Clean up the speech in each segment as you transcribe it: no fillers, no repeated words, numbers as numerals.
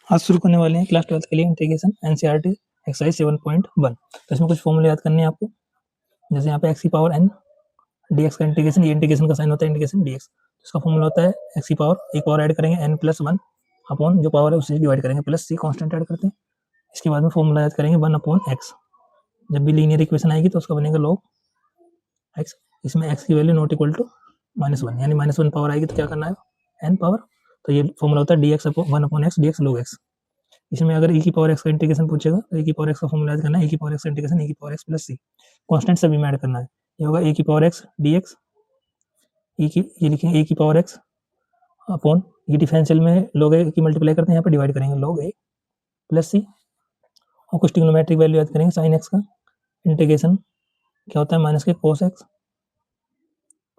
आज शुरू करने वाले हैं क्लास 12th के लिए इंटीग्रेशन एनसीईआरटी एक्सरसाइज 7.1। तो इसमें कुछ फॉर्मूले याद करने हैं आपको। जैसे यहाँ पे x की पावर n dx का इंटीग्रेशन, ये इंटीग्रेशन का साइन होता है इंटीग्रेशन dx। इसका फॉर्मूला होता है x की पावर, एक पावर ऐड करेंगे n प्लस 1 अपॉन जो पावर है उससे डिवाइड करेंगे प्लस c कांस्टेंट ऐड करते हैं। इसके बाद में फॉर्मूला याद करेंगे 1 अपॉन x। जब भी लीनियर इक्वेशन आएगी तो उसका बनेगा log x। इसमें x की वैल्यू नॉट इक्वल टू -1, यानी -1 पावर आएगी तो क्या करना है n पावर। तो ये फॉर्मूला होता है dx upon 1 upon x dx log x। इसमें अगर e की पावर x का इंटीग्रेशन पूछेगा तो e की पावर x का फॉर्मूला याद करना है, e की पावर x का इंटीग्रेशन e की power x plus c। Constant सभी में ऐड करना है। ये होगा e की पावर x dx, ये लिखेंगे e की पावर x अपॉन, ये डिफरेंशियल में log a की मल्टीप्लाई करते हैं, यहाँ पे डिवाइड करेंगे log a प्लस c। और कुछ ट्रिग्नोमेट्रिक वैल्यू याद करेंगे। sin x का इंटीग्रेशन क्या होता है, माइनस के cos x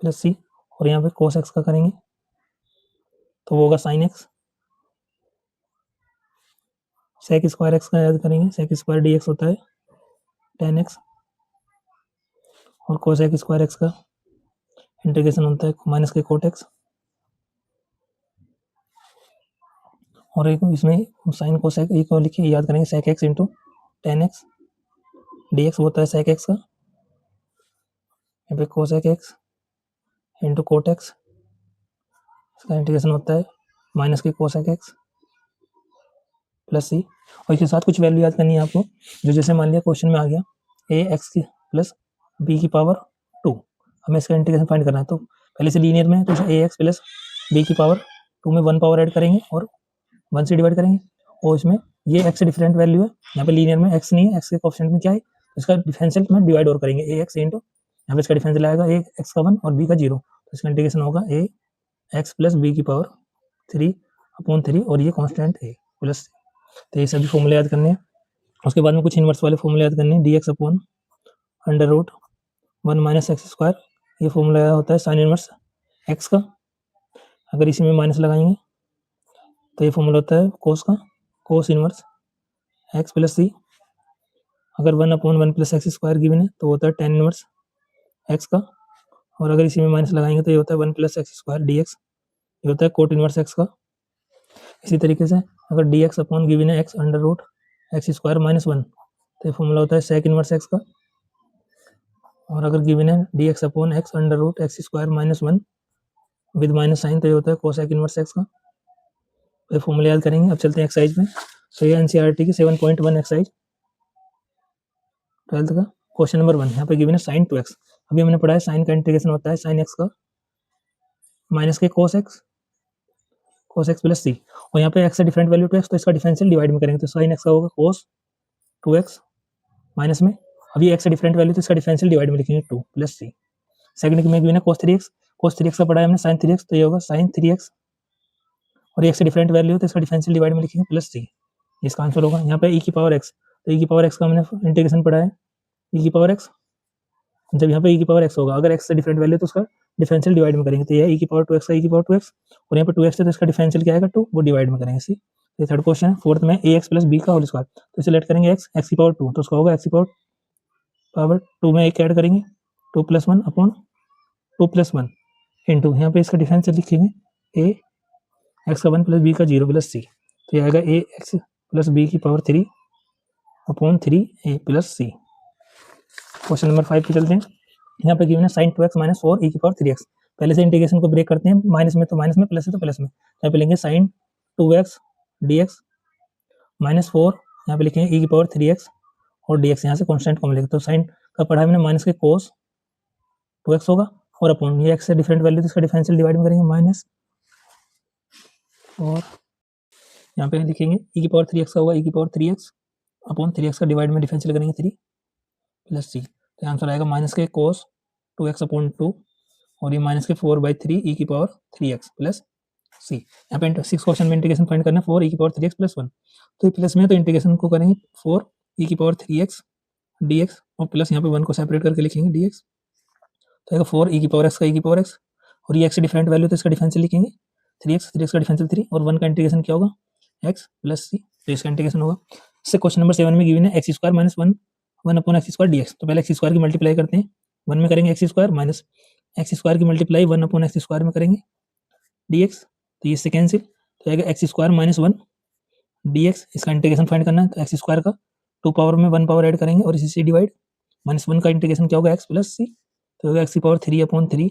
प्लस c, और यहाँ पे cos x का करेंगे तो वो होगा sin x। sec square x का याद करेंगे, sec स्क्वायर dx होता है tan x, और cosec स्क्वायर x का इंटीग्रेशन होता है माइनस के कोट एक्स। और एक इसमें साइन कोसेक एक और लिखिए, याद करेंगे sec x into tan x dx होता है सेक एक्स का, यहाँ पे cosec x into cot x, इसका इंटीग्रेशन होता है माइनस के कोसेक एक्स प्लस सी। और इसके साथ कुछ वैल्यू याद करनी है आपको, जो जैसे मान लिया क्वेश्चन में आ गया ए एक्स की प्लस बी की पावर 2, हमें इसका इंटीग्रेशन फाइंड करना है। तो पहले से लीनियर में है तो ए एक्स प्लस बी की पावर 2 में 1 पावर ऐड करेंगे और 1 से डिवाइड करेंगे। और इसमें ये x से डिफरेंट वैल्यू है, यहाँ पे लीनियर में x नहीं है, x के कोएफिशिएंट में क्या है, इसका डिफरेंशियल में डिवाइड और करेंगे a x इंटू, यहाँ पे इसका डिफरेंशियल आएगा a x का 1 और b का 0, तो इसका इंटीग्रेशन होगा a x प्लस b की पावर 3 अपॉन 3, और ये कांस्टेंट a प्लस। तो ये सभी फॉर्मूले याद करने हैं। उसके बाद में कुछ इनवर्स वाले फॉर्मूले याद करने हैं। dx upon under root 1 minus x square, ये फॉर्मूला होता है साइन इनवर्स x का। अगर इसी में माइनस लगाएंगे तो ये फॉर्मूला होता है कोस का, कोस इनवर्स x प्लस सी। अगर 1 upon 1 plus x square given है तो होता है टेन इनवर्स x का। और अगर इसी में माइनस लगाएंगे तो ये होता है 1 प्लस एक्स स्क्वायर dx, ये होता है कोट इनवर्स x का। इसी तरीके से अगर dx अपॉन गिवन है x under root x square minus 1, तो ये फॉर्मूला होता है सेक इनवर्स x का। और अगर गिवन है dx upon x under root x square minus 1 with minus sign, तो ये होता है कोसेक इनवर्स x का। तो ये फॉर्मूला याद करेंगे। अब चलते हैं एक्सरसाइज में। तो ये एनसीईआरटी की 7.1 एक्सरसाइज 12th का क्वेश्चन नंबर 1। यहाँ पे गिवन है साइन 2x। अभी हमने पढ़ा है साइन का इंटीग्रेशन होता है साइन x का माइनस के कोस एक्स प्लस सी, और यहाँ पे x से डिफरेंट वैल्यू 2x, तो इसका डिफरेंशियल डिवाइड में करेंगे तो साइन x का होगा कोस 2x माइनस में, अभी x से डिफरेंट वैल्यू तो इसका डिफरेंशियल डिवाइड में लिखेंगे 2 प्लस सी। सेकंड में गिवन है कोस 3x का पढ़ा है हमने साइन 3x, तो ये होगा साइन 3x, और x से डिफरेंट वैल्यू तो इसका डिफरेंशियल डिवाइड में लिखेंगे प्लस सी, इसका आंसर होगा। यहाँ पे e की पावर x, तो e की पावर x का हमने इंटीग्रेशन पढ़ा है e की पावर x। जब यहाँ पे e की पावर x होगा, अगर x से डिफरेंट वैल्यू तो उसका डिफरेंशियल डिवाइड में करेंगे, तो ये e की पावर 2x का e की पावर 2x, और यहाँ पे 2x है तो इसका डिफरेंशियल क्या आएगा 2, वो डिवाइड में करेंगे सी। ये थर्ड क्वेश्चन है। फोर्थ में ax प्लस b का होल स्क्वायर, तो इसे लेट करेंगे x की पावर 2, तो उसका होगा x की पावर 2 में एक ऐड करेंगे 2 प्लस 1 अपॉन 2 प्लस 1 इंटू, यहाँ पे इसका डिफरेंशियल लिखेंगे a x का 1 प्लस b का 0 प्लस c, तो ये आएगा a x प्लस b की power 3 upon 3 a plus c। Question number 5 पे चलते हैं। यहाँ पे गिवन है साइन 2x माइनस 4 e की पावर 3x। पहले से इंटीग्रेशन को ब्रेक करते हैं, माइनस में तो माइनस में, प्लस है तो प्लस में। यहाँ पे लेंगे साइन 2x dx माइनस 4, यहाँ पे लिखेंगे e की पावर 3x और dx, यहाँ से कांस्टेंट को मिलेगा, तो साइन का पढ़ा हमने माइनस के कोस 2x होगा, और अपॉन ये x से डिफरेंट वैल्यू तो इसका डिफरेंशियल डिवाइड में करेंगे माइनस, और यहाँ पे लिखेंगे e की पावर 3x का होगा e की पावर 3x अपॉन 3x का डिवाइड में डिफरेंशियल करेंगे 3 प्लस सी, तो आंसर आएगा माइनस के कोस 2x अपॉन 2, और ये माइनस के 4/3 e की पावर 3x प्लस सी। यहाँ पे 6 क्वेश्चन में इंटीग्रेशन फाइंड करना है 4 e की पावर 3x प्लस 1, तो ये प्लस में तो इंटीग्रेशन को करेंगे 4 e की पावर 3x dx, और प्लस यहाँ पे 1 को सेपरेट करके लिखेंगे dx, तो आएगा 4 e की पावर x का e की पावर x, और ये x से डिफरेंट वैल्यू तो इसका डिफरेंशियल लिखेंगे 3x का डिफरेंशियल 3, और 1 का इंटीग्रेशन क्या होगा x प्लस सी, तो इसका इंटीग्रेशन होगा। इससे क्वेश्चन नंबर 7 में गिवन है x square minus 1 upon x square dx, तो पहले एक्स स्क्वायर की मल्टीप्लाई करते हैं, 1 में करेंगे x square minus x square की मल्टीप्लाई 1 अपॉन एक्स स्क्वायर में करेंगे dx, तो ये इससे कैंसिल, तो आएगा एक्स स्क्वायर माइनस 1 dx, इसका इंटीग्रेशन फाइंड करना है तो एक्स स्क्वायर का 2 पावर में 1 पावर ऐड करेंगे और इसी से डिवाइड, -1 का इंटीग्रेशन क्या होगा, एक्स प्लस सी, तो होगा एक्स की पावर 3/3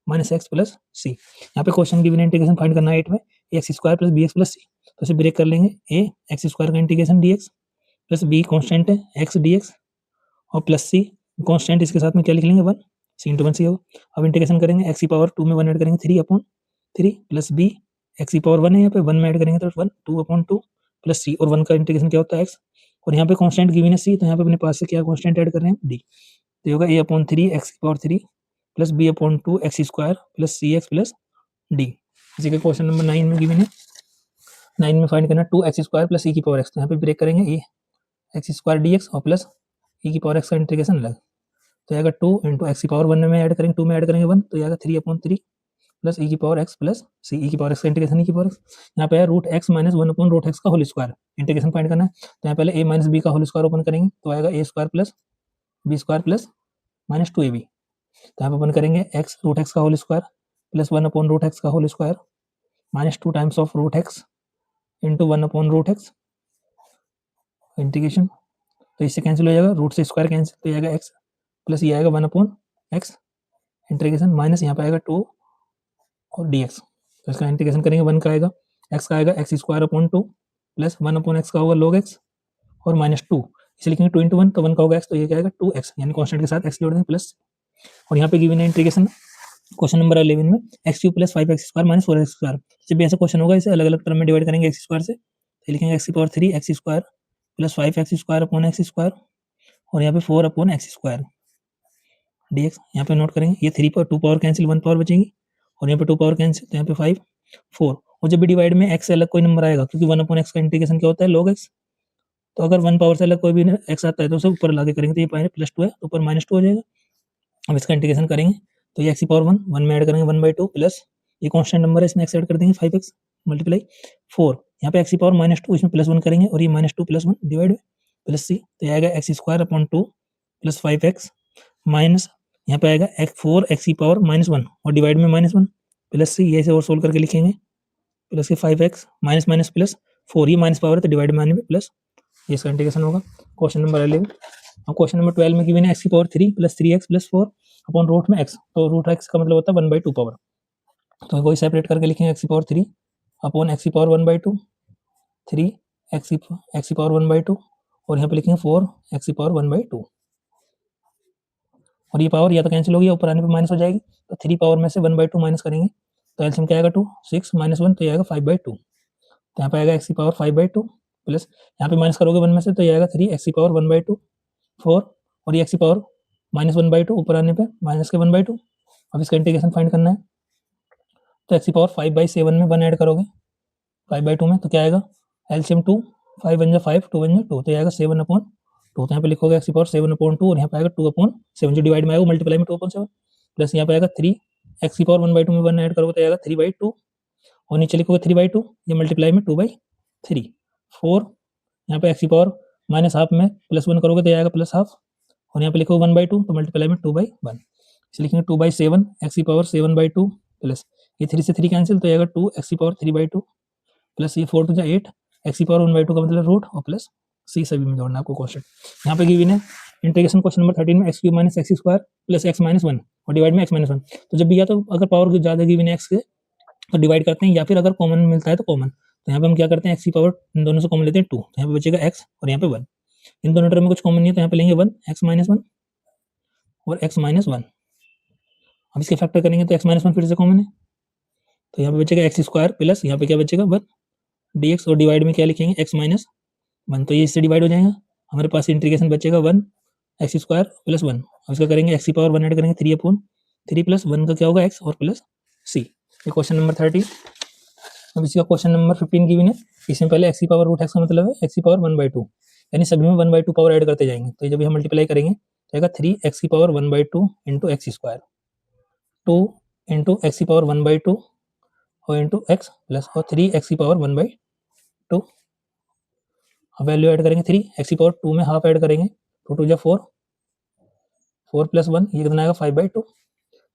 माइनस एक्स प्लस सी। यहाँ पे क्वेश्चन गिवन इंटीग्रेशन फाइंड करना है 8 में, x square plus b x plus c, तो इसे ब्रेक कर लेंगे, ए एक्स स्क्वायर का integration d x plus b constant है एक्स डी एक्स और प्लस सी कॉन्स्टेंट, इसके साथ में क्या लिख लेंगे 1, सी इंटू 1 सी होगा। अब इंटीग्रेशन करेंगे, एक्स की पावर 2 में 1 ऐड करेंगे 3/3 प्लस बी एक्स की पावर 1 है, यहाँ पे 1 में ऐड करेंगे तो 1 2/2 प्लस सी, और 1 का इंटीग्रेशन क्या होता है एक्स, और यहाँ पे कॉन्स्टेंट गिवन है सी, तो यहाँ पे अपने पास से क्या कॉन्स्टेंट ऐड कर रहे हैं डी, तो ये होगा a/3 एक्स की power 3 plus b/2 x square plus c x plus d. इसी का क्वेश्चन नंबर 9 में गिवन है, 9 में फाइंड करना 2 एक्स स्क्वायर प्लस ई की पावर एक्स, तो यहाँ पे ब्रेक करेंगे ए एक्स स्क्वायर डी एक्स और प्लस ई की पावर एक्स का इंटीग्रेशन अलग, तो आएगा 2 इंटू एक्स की पावर 1 में ऐड करेंगे 2 में ऐड करेंगे 1, तो आएगा 3/3 प्लस ई की पावर एक्स प्लस सी, ई की पावर एक्स का इंटीग्रेशन ई की पावर एक्स, यहाँ पे है रूट एक्स माइनस 1/√x का होल स्क्वायर, इंटीग्रेशन फाइंड करना है, तो यहाँ पहले a माइनस बी का होल स्क्वायर ओपन करेंगे, तो आएगा a square plus B square plus -2ab, तो यहाँ पे अपन करेंगे एक्स रूट एक्स का होल स्क्वायर प्लस 1/√x का whole square -2 times of root x into 1/√x integration, तो इससे कैंसिल हो जाएगा, रूट से स्क्वायर कैंसिल, तो आएगा एक्स प्लस ये आएगा 1/x इंटीग्रेशन माइनस यहाँ पे आएगा 2 और dx, तो इसका इंटीग्रेशन करेंगे 1 का आएगा, x का आएगा x square upon 2 plus 1/x का होगा log x और -2, इसे लिखेंगे 2 इंटू 1, तो 1 का होगा x, तो ये क्या आएगा 2x, यानी कॉन्स्टेंट के साथ x जोड़ देंगे प्लस, और यहाँ पे गिवन है इंटीग्रेशन क्वेश्चन नंबर 11 में x³ plus 5x square minus 4x square, जब भी ऐसा क्वेश्चन होगा इसे अलग अलग टर्म में डिवाइड करेंगे x स्क्वायर से, तो लिखेंगे x की power 3 x square plus 5x square upon x square और यहाँ पे 4/x स्क्वायर dx, यहाँ पे नोट करेंगे, ये 3 पर 2 पावर कैंसिल 1 पावर बचेगी और यहाँ पे 2 पावर कैंसिल, तो यहाँ पे 5 4, और जब भी डिवाइड में x से अलग कोई नंबर आएगा, क्योंकि 1/x का इंटीग्रेशन क्या होता है log x, तो अगर 1 पावर से अलग कोई भी x आता है तो उसे ऊपर लाके करेंगे, तो ये पावर +2 है तो ऊपर -2 हो जाएगा। अब इसका इंटीग्रेशन करेंगे तो ये x की पावर 1 में ऐड करेंगे 1/2 प्लस ये कांस्टेंट नंबर है, इसमें x ऐड कर देंगे 5x मल्टीप्लाई 4, यहाँ पे x की पावर -2 इसमें +1 करेंगे और ये -2 + 1 डिवाइड प्लस c, तो ये आएगा x square upon 2 plus 5x minus यहाँ पे आएगा 4x की पावर -1 और डिवाइड में -1 प्लस c, ये इसे और सोल्व करके लिखेंगे प्लस के 5x माइनस माइनस प्लस 4, ये माइनस पावर है तो डिवाइड में आने में प्लस, ये इसका इंटीग्रेशन होगा क्वेश्चन नंबर 11। अब क्वेश्चन नंबर 12 में गिवन है x की power 3 plus 3x plus 4 upon root में x, तो रूट x का मतलब होता है 1/2 पावर, तो कोई सेपरेट करके लिखेंगे x की पावर 3 अपॉन x की पावर 1/2 3 x की पावर 1/2 और यहाँ पे लिखेंगे 4 x की पावर 1/2 और ये पावर या तो कैंसिल होगी या ऊपर आने पे माइनस हो जाएगी, तो 3 पावर में से 1/2 माइनस करेंगे तो एलसीएम क्या आएगा 2 6 -1, तो ये आएगा 5/2, तो यहाँ पे आएगा x की पावर 5/2 प्लस यहाँ पे माइनस करोगे 1 में से तो ये आएगा 3 x की पावर 1/2 4 और ये x की पावर -1/2 ऊपर आने पे माइनस के 1/2। अब इसका इंटीग्रेशन फाइंड करना है, तो x की पावर 5/7 में 1 ऐड करोगे 5/2 में, तो क्या आएगा एलसीएम 2 5 वन जा 5 2 वन जा 2, तो ये आएगा 7/2, तो यहाँ पे लिखोगे x की पावर 7/2 और यहाँ पे आएगा 2/7, जो डिवाइड में आएगा मल्टीप्लाई में 2/7 प्लस यहाँ पे आएगा 3 x की पावर 1/2 में 1 ऐड करोगे तो आएगा 3/2 और नीचे लिखोगे 3/2, ये मल्टीप्लाई में 2/3 4, यहाँ पे x की पावर -हाफ में +1 करोगे तो आएगा +हाफ और यहाँ पे लिखोगे 1/2 तो मल्टीप्लाई में 2/1, इसे लिखेंगे 2/7 x की पावर 7/2 प्लस ये 3 से 3 कैंसिल, तो आएगा 2 x की पावर 3/2 प्लस ये 4 to 8 x की पावर 1/2 का मतलब रूट और प्लस सी सभी में जोड़ना आपको क्वेश्चन। यहाँ पे गिवन है इंटीग्रेशन क्वेश्चन नंबर 13 में x³ minus x square plus x minus 1 और डिवाइड में x माइनस 1, तो जब भी या तो अगर पावर ज़्यादा गिवन है x के तो डिवाइड करते हैं या फिर अगर कॉमन मिलता है तो कॉमन, तो यहाँ पे हम क्या करते हैं x की पावर इन दोनों से कॉमन लेते हैं 2, तो यहाँ पे बचेगा x और यहाँ पे 1, इन दोनों टर्म में कुछ कॉमन नहीं है तो यहाँ पे लेंगे 1 x माइनस 1 और x माइनस 1, अब इसके फैक्टर करेंगे तो x माइनस 1 फिर से कॉमन है तो यहाँ पे बचेगा एक्स स्क्वायर प्लस यहाँ पे क्या बचेगा 1 dx और डिवाइड में क्या लिखेंगे x माइनस 1, तो ये इससे डिवाइड हो जाएगा, हमारे पास इंटीग्रेशन बचेगा 1 एक्स स्क्वायर प्लस 1, अब इसका करेंगे x की पावर 1 ऐड करेंगे 3/3 प्लस 1 का क्या होगा x और प्लस c, ये क्वेश्चन नंबर 30। अब इसका क्वेश्चन नंबर 15 गिवन है, इसमें पहले x की पावर रूट एक्स का मतलब है x की पावर 1/2, यानी सभी में 1/2 पावर ऐड करते जाएंगे, तो जब हम मल्टीप्लाई करेंगे तो आएगा 3x की power 1/2 into x square 2 into x की पावर 1/2 और इंटू एक्स प्लस और 3x की पावर 1/2, अब वैल्यू ऐड करेंगे 3 एक्स की पावर 2 में हाफ ऐड करेंगे 2 2 जा 4 4 प्लस 1 ये कितना आएगा 5/2,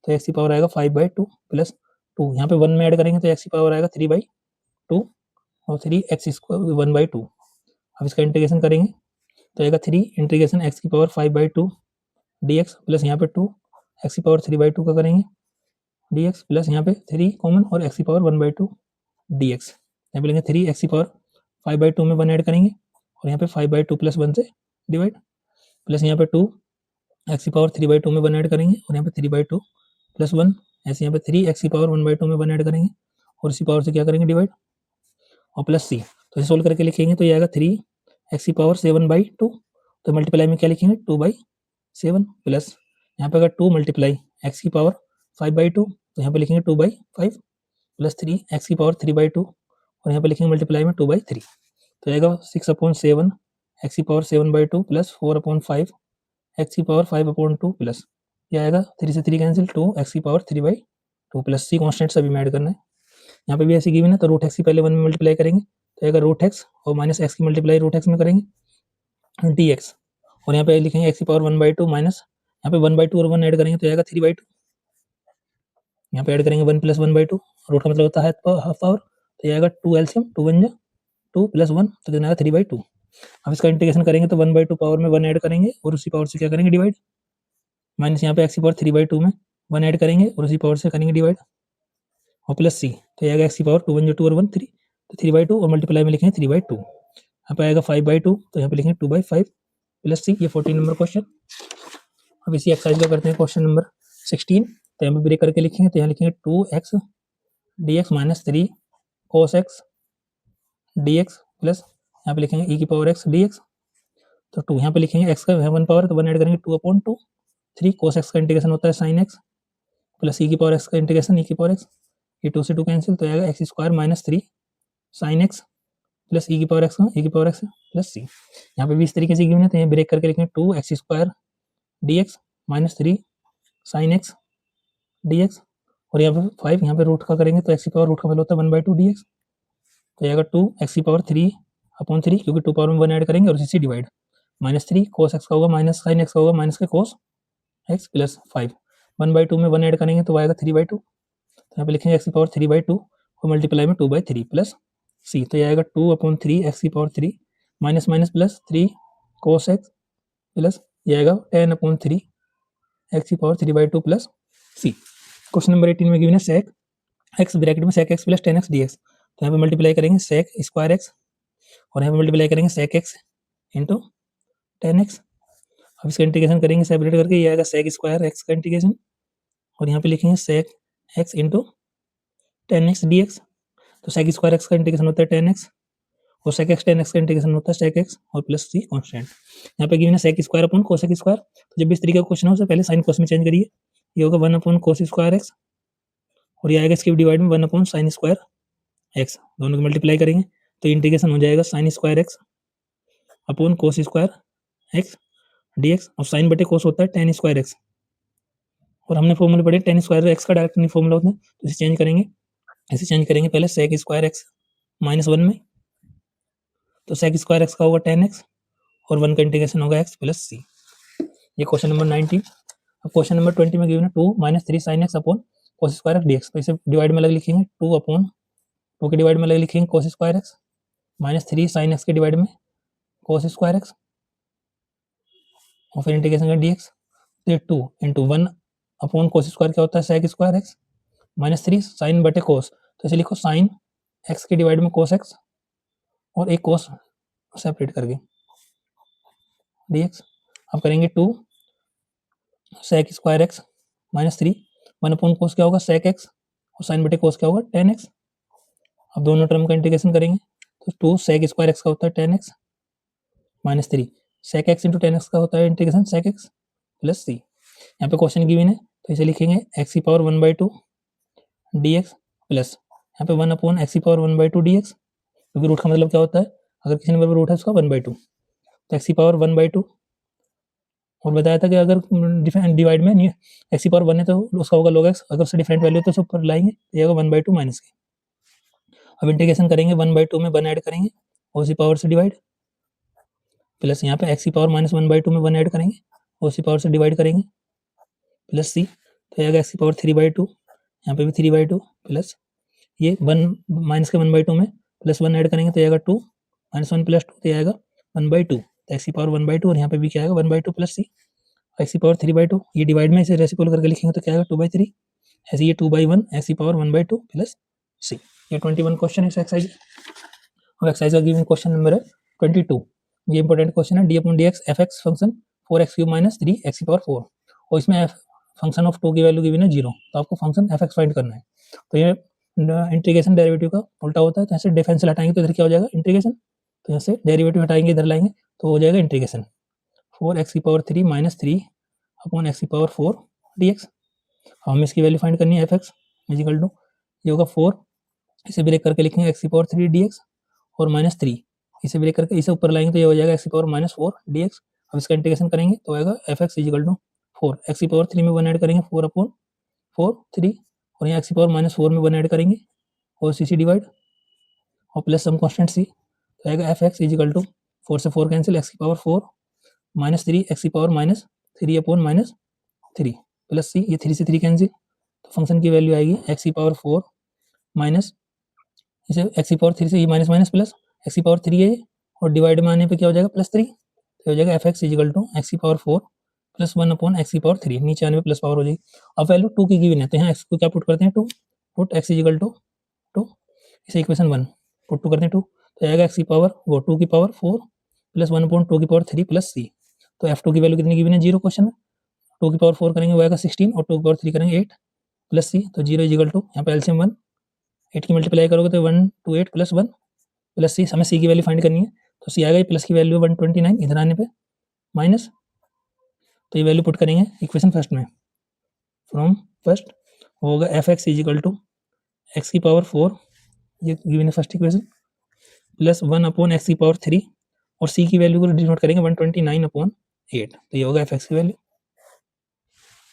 तो एक्स की पावर आएगा 5/2 प्लस 2, यहाँ पे 1 में ऐड करेंगे तो एक्स की पावर आएगा 3/2 और 3x² 1/2। अब इसका इंटीग्रेशन करेंगे तो आएगा 3 इंटीग्रेशन x⁵ 5/2 dx प्लस यहाँ पे 2 x⁵ 3/2 का करेंगे dx प्लस यहाँ पे 3 कॉमन और x⁵ 1/2 dx। यहाँ पे लेंगे 3 x⁵ 5/2 में 1 ऐड करेंगे और यहाँ पे 5/2 प्लस 1 से डिवाइड प्लस यहाँ पे 2 x⁵ 3/2 में 1 ऐड करेंगे और यहाँ पे 3/2 प्लस 1 ऐसे यहाँ पे 3 x⁵ 1/2 में 1 ऐड करेंगे और इसी पावर से क्या करेंगे डिवाइड और प्लस c। तो इसे सोल्व करके लिखेंगे तो ये आएगा 3x⁵ 7/2। तो मल्टीप्लाई में क्या लिखेंगे 2/7 प्लस यहाँ पे अगर 2 मल्टीप्लाई x⁵ 5/2 तो यहाँ पे लिखेंगे 2/5 प्लस 3x⁵ 3/2 और यहाँ पे लिखेंगे मल्टीप्लाई में 2/3। तो आएगा 6/7 x⁵ 7/2 प्लस 4/5 x⁵ 5/2 प्लस ये आएगा 3 से 3 cancel 2 x⁵ 3/2 plus c constant सभी में ऐड करना है। यहाँ पे भी ऐसे गिवन है तो √x की पहले 1 में मल्टीप्लाई करेंगे तो आएगा √x और माइनस x की मल्टीप्लाई √x में करेंगे dx और यहाँ पे लिखेंगे x⁵ 1/2 माइनस यहाँ पे 1/2 और 1 ऐड करेंगे तो आएगा 3/2। यहाँ पे ऐड करेंगे 1 प्लस 1/2 रूट का मतलब होता है हाफ पावर तो ये आएगा 2 एलसीएम 2 बन जाए 2 प्लस 1 तो कितना आएगा 3/2। अब इसका इंटीग्रेशन करेंगे तो 1/2 पावर में 1 ऐड करेंगे और उसी पावर से क्या करेंगे डिवाइड माइनस यहाँ पे x⁵ 3/2 में 1 ऐड करेंगे और उसी पावर से करेंगे डिवाइड और प्लस c। तो ये आएगा x⁵ 2 1 2 और 1 3 तो 3/2 और मल्टीप्लाई में लिखेंगे 3/2। यहाँ पे आएगा 5/2 तो यहाँ पे लिखेंगे 2/5 प्लस c। ये 14 नंबर क्वेश्चन। अब इसी एक्सरसाइज का करते हैं क्वेश्चन नंबर 16। तो यहाँ पे ब्रेक करके लिखेंगे तो यहाँ लिखेंगे 2x dx minus 3 cos x dx plus यहाँ पे लिखेंगे e⁻x dx। तो 2 यहाँ पे लिखेंगे x का 1 पावर तो 1 ऐड करेंगे 2/2 3 cos x का इंटीग्रेशन होता है sin x प्लस e⁻x का इंटीग्रेशन e⁻x ये 2 से 2 कैंसिल तो आएगा x² minus 3 sin x plus e⁻x का e⁻x प्लस c। यहाँ पे भी इस तरीके से गिवन है तो यहाँ ब्रेक करके लिखेंगे 2x² dx minus 3 sin x dx और यहाँ पे 5 यहाँ पे रूट का करेंगे तो x की पावर रूट का वैल्यू होता है 1/2 dx तो आएगा 2 x की पावर 3/3 क्योंकि 2 पावर में 1 ऐड करेंगे और इसी से डिवाइड माइनस 3 cos x का होगा माइनस sin x का होगा माइनस के cos x प्लस 5 1/2 में 1 ऐड करेंगे तो आएगा 3/2 तो यहाँ पे लिखेंगे x की पावर 3/2 और मल्टीप्लाई में 2/3 प्लस c। तो ये आएगा 2/3 x की power 3 minus minus plus 3 cos x plus ये आएगा 10/3 x की power 3/2 plus c। Question number 18 में गिवन है sec x ब्रैकेट में sec x plus 10x dx। तो यहाँ पे मल्टीप्लाई करेंगे sec स्क्वायर x और यहाँ पे मल्टीप्लाई करेंगे sec x इंटू 10x। अब इसका इंटीग्रेशन करेंगे सेपरेट करके ये आएगा sec स्क्वायर x का इंटीग्रेशन और यहाँ पे लिखेंगे sec x into 10x dx। तो sec स्क्वायर x का इंटीग्रेशन होता है 10x और sec x 10x का इंटीग्रेशन होता है sec x और प्लस c कॉन्स्टेंट। यहाँ पे गिवन है sec square upon cosec square. तो जब भी इस तरीके का क्वेश्चन हो उससे पहले साइन कोस में चेंज करिए। ये होगा 1/cos स्क्वायर x और ये आएगा इसके डिवाइड में 1/sin स्क्वायर x दोनों को मल्टीप्लाई करेंगे तो इंटीग्रेशन हो जाएगा sin square x upon cos square x dx और sin बटे cos होता है tan स्क्वायर x और हमने फॉर्मूले पढ़े tan स्क्वायर x का डायरेक्ट नहीं फॉर्मूला होता है तो इसे चेंज करेंगे। इसे चेंज करेंगे पहले sec स्क्वायर x -1 में तो sec स्क्वायर x का होगा 10x और 1 का इंटीग्रेशन होगा x प्लस c। ये क्वेश्चन नंबर 19। अब क्वेश्चन नंबर 20 में गिवन है 2 - 3 sin x upon cos square x dx। तो इसे डिवाइड में अलग लिखेंगे 2 के डिवाइड में अलग लिखेंगे cos square x -3 sin x के डिवाइड में cos स्क्वायर x और फिर इंटीग्रेशन का dx। तो 2 × 1 अपॉन cos स्क्वायर क्या होता है sec स्क्वायर x -3 sin बटे cos तो इसे लिखो sin x के डिवाइड में cos x और एक cos सेपरेट करके dx। अब करेंगे 2 sec square x -3 1 upon cos क्या होगा sec x और sin बटे cos क्या होगा tan x। अब दोनों टर्म का इंटीग्रेशन करेंगे तो 2 sec स्क्वायर x का होता है tan x -3 sec x into tan x का होता है integration sec x plus c। यहाँ पे क्वेश्चन गिवन है तो इसे लिखेंगे x की पावर 1/2 dx प्लस यहाँ पे 1 x की पावर 1/2 dx क्योंकि रूट का मतलब क्या होता है अगर किसी नंबर पर रूट है उसका 1/2 तो x की पावर 1/2 और बताया था कि अगर डिवाइड में x की पावर 1 है तो उसका होगा log x अगर उससे डिफरेंट वैल्यू है तो उसे ऊपर लाएंगे तो ये होगा 1/2 माइनस के। अब इंटीग्रेशन करेंगे 1/2 में 1 ऐड करेंगे और उसी पावर से डिवाइड प्लस यहाँ पे x की पावर -1/2 में 1 ऐड करेंगे और उसी पावर से डिवाइड करेंगे प्लस c। तो आएगा x की पावर 3/2 यहाँ पे भी 3/2 प्लस ये 1 माइनस के 1/2 में प्लस 1 ऐड करेंगे तो आएगा 2 माइनस 1 प्लस 2 तो आएगा 1/2, तो एक्स की पावर 1/2 और यहाँ पे भी क्या आएगा 1/2 प्लस सी एक्स की पावर 3/2। ये डिवाइड में इसे रेसिप्रोकल करके लिखेंगे तो क्या आएगा 2/3, ऐसे ये 2/1 एक्स की पावर 1/2 प्लस सी। ये 21 क्वेश्चन है इस एक्सरसाइज। अब एक्सरसाइज का गिवन क्वेश्चन नंबर है 22। ये इंपॉर्टेंट क्वेश्चन है, d/dx fx function 4x³ minus 3x की पावर 4, और इसमें फंक्शन ऑफ 2 की वैल्यू गिवन है 0, तो आपको फंक्शन fx फाइंड करना है। तो ये इंटीग्रेशन डेरिवेटिव का उल्टा होता है, तो यहाँ से डिफरेंशियल हटाएंगे तो इधर क्या हो जाएगा इंटीग्रेशन, तो यहाँ से डेरिवेटिव हटाएंगे इधर लाएंगे तो हो जाएगा इंटीग्रेशन 4x की पावर 3 माइनस 3 अपॉन x की पावर 4 dx। हमें इसकी वैल्यू फाइंड करनी है fx इजिकल टू ये होगा 4, इसे ब्रेक करके लिखेंगे x की पावर 3 dx और माइनस 3, इसे ब्रेक करके इसे ऊपर लाएंगे तो ये हो जाएगा x की पावर माइनस 4 dx। अब इसका इंटीग्रेशन करेंगे तो आएगा fx इजिकल टू 4, x की पावर 3 में 1 ऐड करेंगे 4 अपॉन 4 3, और यहाँ x की पावर माइनस 4 में 1 ऐड करेंगे और सी डिवाइड और प्लस सम कॉन्स्टेंट सी, तो आएगा fx इजिकल टू 4 से 4 कैंसिल, x की पावर 4 माइनस 3 एक्स की power minus 3 upon minus 3 plus c, ये 3 से 3 कैंसिल, तो फंक्शन की वैल्यू आएगी एक्स की पावर 4 माइनस इसे एक्स की पावर 3 से ये माइनस माइनस प्लस एक्स की पावर 3 है और डिवाइड में आने पे क्या हो जाएगा प्लस 3, तो हो जाएगा F x equal to x की पावर 4 प्लस 1 अपॉन एक्स की पावर 3, नीचे आने पे प्लस पावर हो जाएगी। अब वैल्यू 2 की गिवन है तो यहाँ एक्स को क्या पुट करते हैं 2, पुट एक्स इजिकल टू 2, इसे इक्वेशन 1 पुट 2 करते हैं 2, तो आएगा एक्स की पावर वो 2 की पावर 4 प्लस 1 अपॉन 2 की पावर 3 प्लस सी, तो f2 की वैल्यू कितनी गिवन है 0 क्वेश्चन में, 2 की पावर 4 करेंगे वो आएगा 16 और 2 की पावर 3 करेंगे 8 प्लस सी, तो 0 इजिकल टू यहाँ पे एलसीएम 1, 8 की मल्टीप्लाई करोगे तो 1 2 8 प्लस 1 प्लस सी, हमें सी की वैल्यू फाइंड करनी है तो सी आएगा प्लस की वैल्यू 129, इधर आने पे माइनस, तो ये वैल्यू पुट करेंगे इक्वेशन फर्स्ट में, फ्रॉम फर्स्ट होगा F x equal to x की पावर 4, ये गिवन है first equation, plus 1 upon x की पावर 3 और सी की वैल्यू को डिनोट करेंगे 129 अपॉन 8, तो ये होगा एफ एक्स की वैल्यू।